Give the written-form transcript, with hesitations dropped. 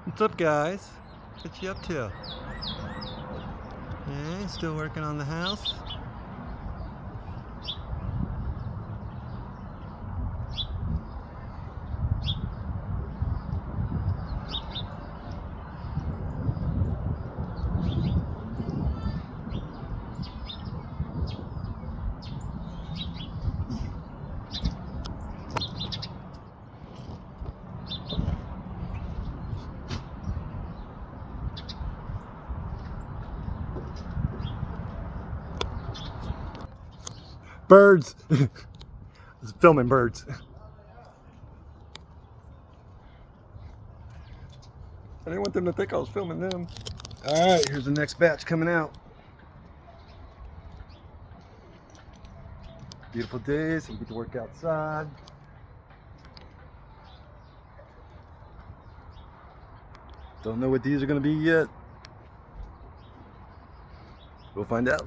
What's up, guys? What you up to? Hey, still working on the house? Birds! I was filming birds. I didn't want them to think I was filming them. Alright, here's the next batch coming out. Beautiful days, so we get to work outside. Don't know what these are going to be yet. We'll find out.